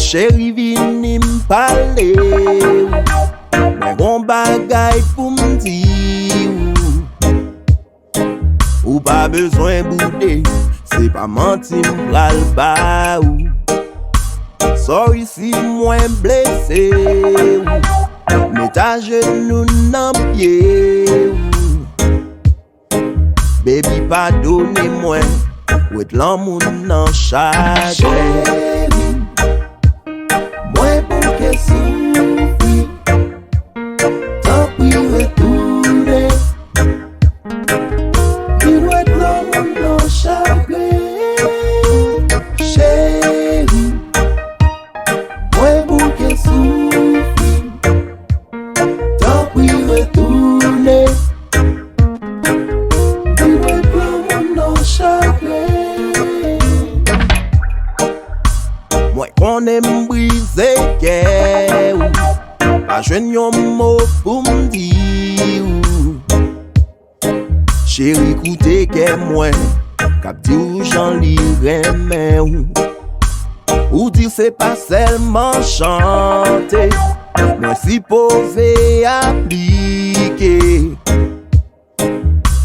Chéri vini m'pale mwen gon bagay pou m'di ou pas besoin bouder, c'est pas menti m'pral ba ou. Sorry si mwen blessé mais ta genou nan pied baby pardonnez-moi ou et l'amour nan chagrin. Moi pour que souffri tant pis retourner il doit être l'amour nan chagrin. Chérie moi pour que souffri tant pis retourner il doit être l'amour nan chagrin. Moi qu'on aime briser cœur pas joindre yon mot pour m'dire chéri écoutez que moi cap di ou j'en lirai mais ou dire c'est pas seulement chanter moi si posé appliquer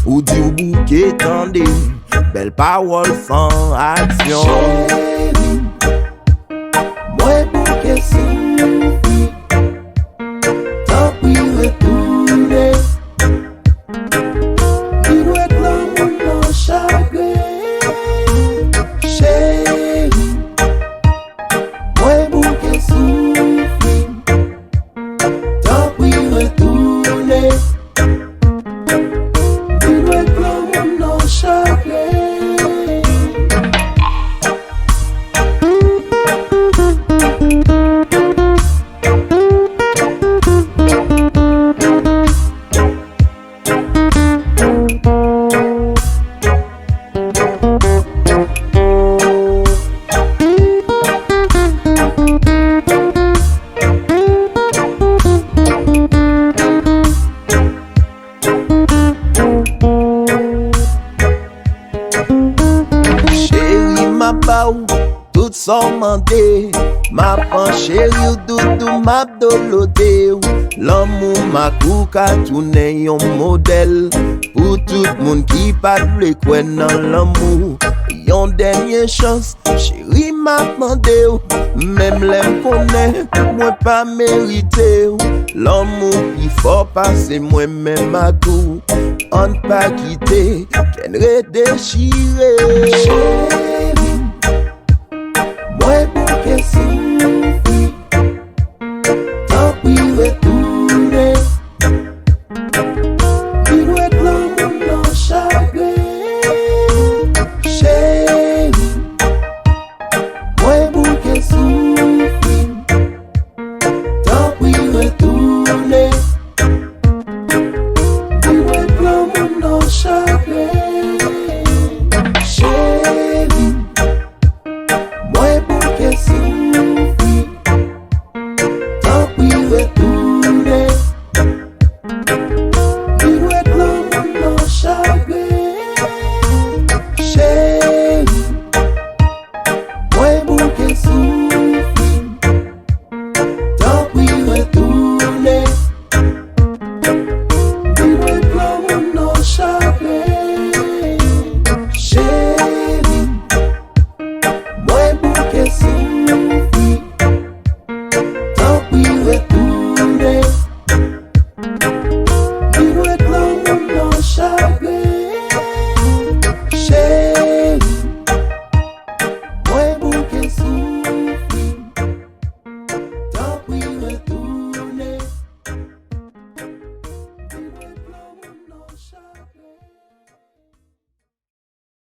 ou dire ou bouquet tendez belle parole sans action. Chéri moi pour que souffri tant pis retourner il doit être l'amour nan chagrin. Chéri moi pour que souffri tant pis retourner il doit être l'amour nan chagrin. Chéri ma baou tout son mandé ma pan chéri ou doudou m'a dolodé l'amour ma kou ka tourner yon modèle pour tout moun qui pas vle kwen nan l'amour yon dernière chance chéri m'a demandé même l'aime connaît moi pas mérité l'amour il faut passer moi même ma kou on pas quitter qu'en redéchirer.